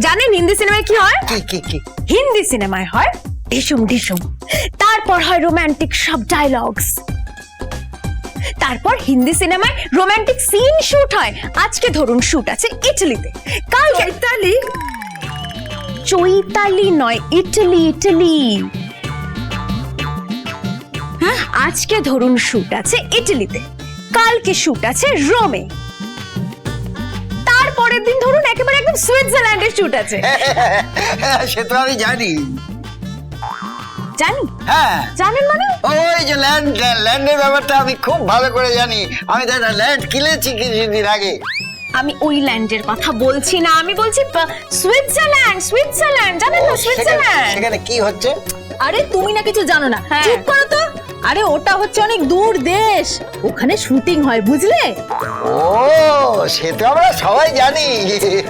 জানেন হিন্দি সিনেমায় কি হয়? কি হিন্দি সিনেমায় হয় ঢিসুম ঢিসুম, তারপর হয় রোমান্টিক সব ডায়লগস, তারপর হিন্দি সিনেমায় রোমান্টিক সিন শুট হয়। আজকে ধরুন শুট আছে ইটালিতে, কাল ইতালি, চৈতালি নয়, ইটালি ইটালি। হ্যাঁ, আজকে ধরুন শুট আছে ইটালিতে, কালকে শুট আছে রোমে, তারপরের দিন ধরুন একেবারে একদম সুইজারল্যান্ডের শুট আছে। সে তো আমি জানি। জানি? হ্যাঁ জানেন মানে? ওই যে ল্যান্ডের ব্যাপারটা আমি খুব ভালো করে জানি। আমি তো একটা ল্যান্ড কিনেছি কিছুদিন আগে। আমি ওই ল্যান্ডের কথা বলছি না, আমি বলছি সুইজারল্যান্ড। সুইজারল্যান্ড জানেন না? সুইজারল্যান্ড সেখানে কি হচ্ছে? আরে তুমি না কিছু জানো না, চুপ করো তো। আরে ওটা হচ্ছে অনেক দূর দেশ, ওখানে শুটিং হয়, বুঝলে? ও সে তো আমরা সবাই জানি।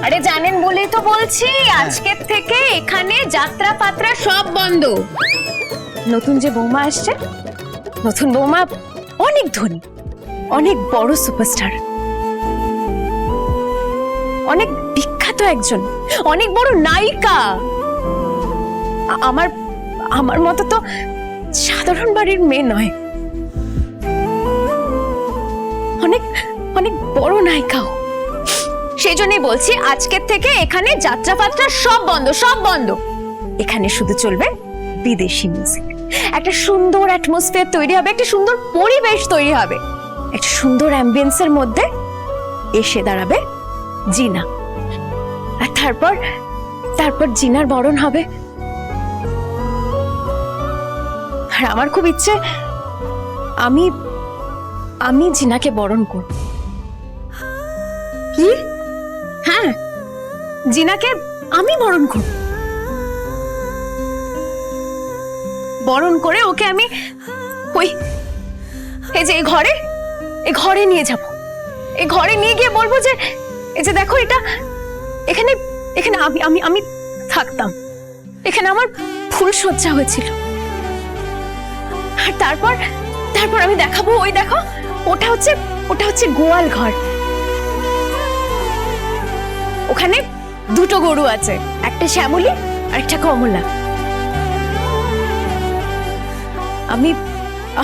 আরে জানেন বলেই তো বলছি, আজকের থেকে এখানে যাত্রা পাত্রা সব বন্ধ। নতুন যে বৌমা আসছে, নতুন বৌমা অনেক ধনী, অনেক বড় সুপারস্টার, অনেক বিখ্যাত একজন, অনেক বড় নায়িকা। আমার আমার মতো তো সাধারণ বাড়ির মেয়ে নয়, অনেক অনেক বড় নায়িকাও। সেই জন্যই বলছি আজকের থেকে এখানে যাত্রা পাত্রা সব বন্ধ, সব বন্ধ। এখানে শুধু চলবে বিদেশি মিউজিক। একটা সুন্দর অ্যাটমসফিয়ার তৈরি হবে, একটা সুন্দর পরিবেশ তৈরি হবে, একটা সুন্দর অ্যাম্বিয়েন্সের মধ্যে এসে দাঁড়াবে জিনা। আর তারপর জিনার বরণ হবে। আর আমার খুব ইচ্ছে আমি জিনাকে বরণ করব। কি? হ্যাঁ, জিনাকে আমি বরণ করব। বরণ করে ওকে আমি ওই এই যে এই ঘরে নিয়ে যাব। এই ঘরে নিয়ে গিয়ে বলবো যে এই যে দেখো, এটা এখানে এখানে আমি থাকতাম, এখানে আমার ফুল সজ্জা হয়েছিল। আর তারপর আমি দেখাবো, ওই দেখো, ওটা হচ্ছে গোয়াল ঘর। ওখানে দুটো গরু আছে, একটা শ্যামলী আর একটা কমলা।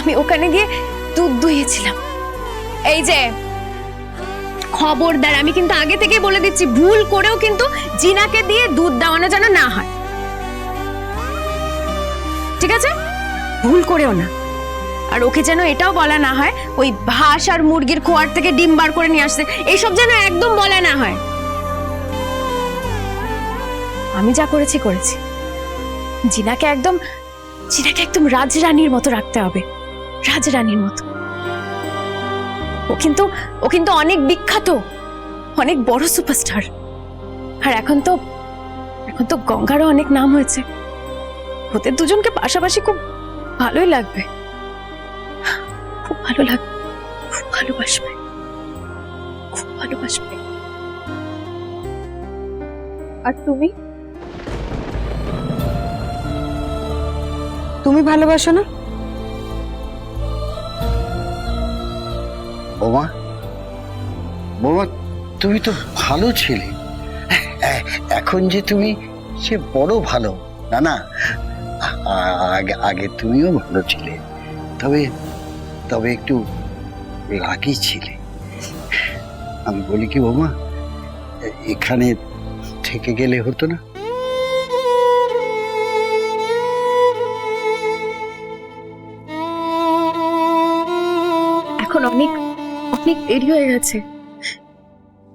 আমি ওখানে গিয়ে দুধ দুইয়েছিলাম। এই যে খবরদার, আমি কিন্তু আগে থেকে বলে দিচ্ছি, ভুল করেও কিন্তু জিনাকে দিয়ে দুধ দেওয়ানো যেন না হয়, ঠিক আছে? ভুল করেও না। আর ওকে যেন এটাও বলা না হয় ওই হাঁস আর মুরগির খোয়ার থেকে ডিম বার করে নিয়ে আসতে, এইসব যেন একদম বলা না হয়। আমি যা করেছি জিনাকে একদম রাজরানীর মতো রাখতে হবে, রাজরানীর মতো। ও কিন্তু অনেক বিখ্যাত, অনেক বড় সুপারস্টার। আর এখন তো গঙ্গারও অনেক নাম হয়েছে। ওদের দুজনকে পাশাপাশি খুব ভালোই লাগবে, খুব ভালো লাগবে, খুব ভালোবাসবে, খুব ভালোবাসবে। আর তুমি ভালোবাসো না? বৌমা তুমি তো ভালো ছেলে। এখন যে তুমি সে বড় ভালো না। আগে তুমিও ভালো ছিলে, তবে একটু রাগী ছিলে। আমি বলি কি বৌমা, এখানে থেকে গেলে হতো না? এখন অনেক দেরি হয়ে গেছে,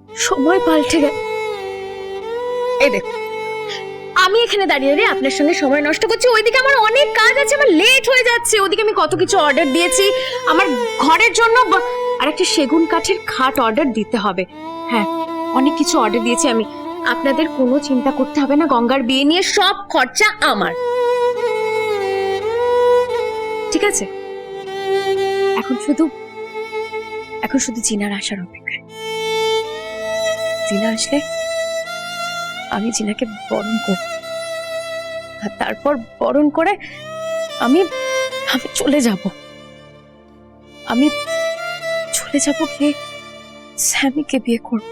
সময় পাল্টে গেছে। এই দেখো, আমি এখানে দাঁড়িয়ে আপনার সঙ্গে সময় নষ্ট করছি, ওইদিকে আমার অনেক কাজ আছে, আমার লেট হয়ে যাচ্ছে। ওদিকে আমি কত কিছু অর্ডার দিয়েছি, আমার ঘরের জন্য আর একটা সেগুন কাঠের খাট অর্ডার দিতে হবে। হ্যাঁ, অনেক কিছু অর্ডার দিয়েছি আমি। আপনাদের কোনো চিন্তা করতে হবে না, গঙ্গার বিয়ে নিয়ে সব খরচা আমার, ঠিক আছে? এখন শুধু জিনার আসার অপেক্ষায়। জিনা আসলে আমি জিনাকে বরণ করব, আর তারপর বরণ করে আমি চলে যাব। আমি চলে যাব গিয়ে স্যামিকে বিয়ে করব।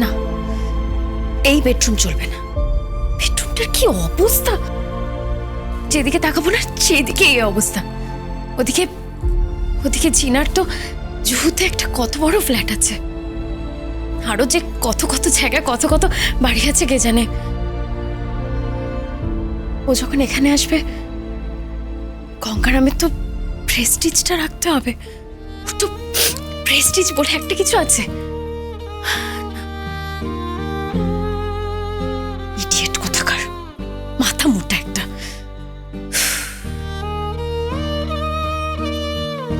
না, এই বেডরুম চলবে না। বেডরুমটার কি অবস্থা, যেদিকে তাকাবো না সেদিকে এই অবস্থা। ওদিকে ওদিকে জিনার তো জুহুতে একটা কত বড় ফ্ল্যাট আছে, আরো যে কত কত জায়গায় কত কত বাড়ি আছে কে জানে। ও যখন এখানে আসবে, গঙ্গারামের তো প্রেস্টিজটা রাখতে হবে। ওর তো প্রেস্টিজ বলে একটা কিছু আছে। ইডিয়েট কোথাকার, মাথা মোটা একটা।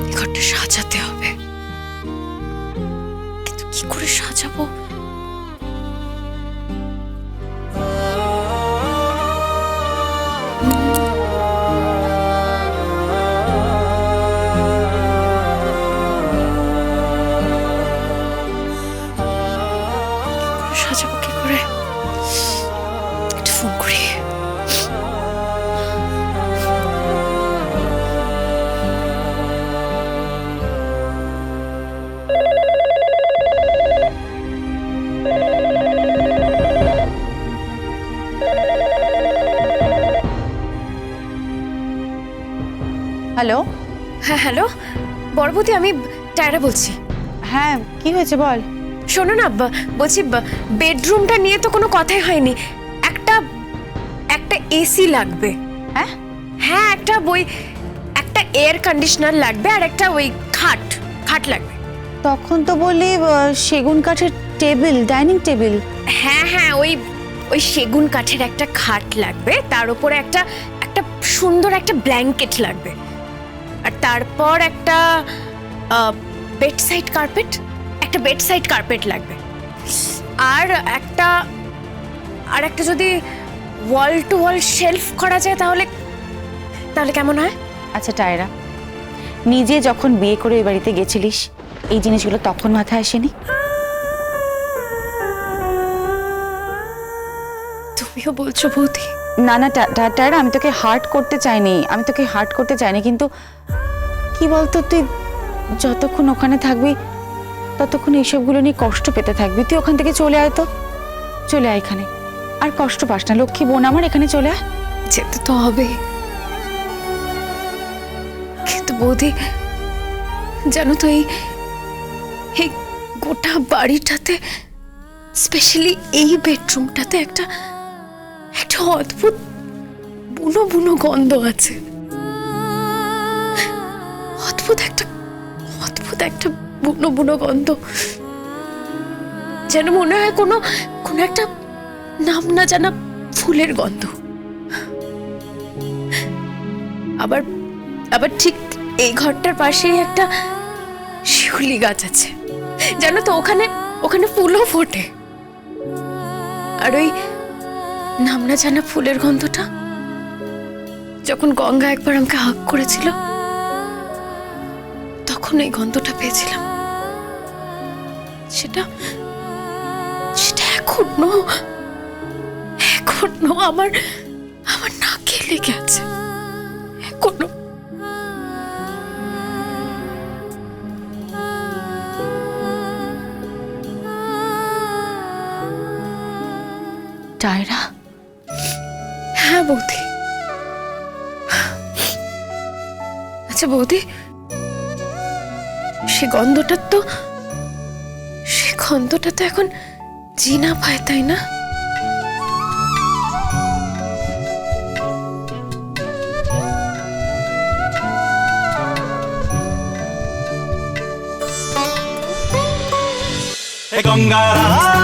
এই ঘরটা সাজাতে হবে, কিন্তু কি করে সাজাবো? সাজাবো কি করে? একটা ফোন করি। হ্যালো। হ্যাঁ হ্যালো, বড়বতী, আমি টায়রা বলছি। হ্যাঁ, কি হয়েছে বল। শোনো না, বলছি বেডরুমটা নিয়ে তো কোনো কথাই হয়নি। একটা একটা এসি লাগবে। হ্যাঁ হ্যাঁ, একটা এয়ার কন্ডিশনার লাগবে, আর একটা ওই খাট লাগবে। তখন তো বললি সেগুন কাঠের টেবিল, ডাইনিং টেবিল। হ্যাঁ হ্যাঁ, ওই সেগুন কাঠের একটা খাট লাগবে, তার উপরে একটা সুন্দর একটা ব্ল্যাঙ্কেট লাগবে, আর তারপর একটা বেডসাইড কার্পেট লাগবে, আর একটা যদি ওয়াল টু ওয়াল শেলফ করা যায় তাহলে কেমন হয়? আচ্ছা টায়রা, নিজে যখন বিয়ে করে এই বাড়িতে গেছিলিস, এই জিনিসগুলো তখন মাথায় আসেনি? তুমিও বলছো বৌদি? না না টায়রা, আমি তোকে হার্ট করতে চাইনি, কিন্তু কি বলতো, তুই যতক্ষণ ওখানে থাকবি ততক্ষণ এইসবগুলো নিয়ে কষ্ট পেতে থাকবি। তুই ওখান থেকে চলে আয় এখানে, আর কষ্ট পাস না। লক্ষ্মী বোন আমার, এখানে চলে আয়। যেতে তো হবে, কিন্তু বৌদি জানো তো, এই গোটা বাড়িটাতে, স্পেশালি এই বেডরুমটাতে একটা অদ্ভুত বুনো বুনো গন্ধ আছে। অদ্ভুত একটা বুনো বুনো গন্ধ, যেন মনে হয় কোনো একটা নাম না জানা ফুলের গন্ধ। আবার ঠিক এই ঘরটার পাশেই একটা শিউলি গাছ আছে, জানো তো, ওখানে ফুলও ফোটে। আর ওই নাম না জানা ফুলের গন্ধটা যখন গঙ্গা একবার আমাকে হাক করেছিল, তখন এই গন্ধটা পেয়েছিলাম। সেটা এখনো আমার নাকে লেগে আছে এখনো। টায়রা, হ্যাঁ বৌদি। আচ্ছা বৌদি, সে গন্ধটা তো এখন জিনা পায়, তাই না? গঙ্গারা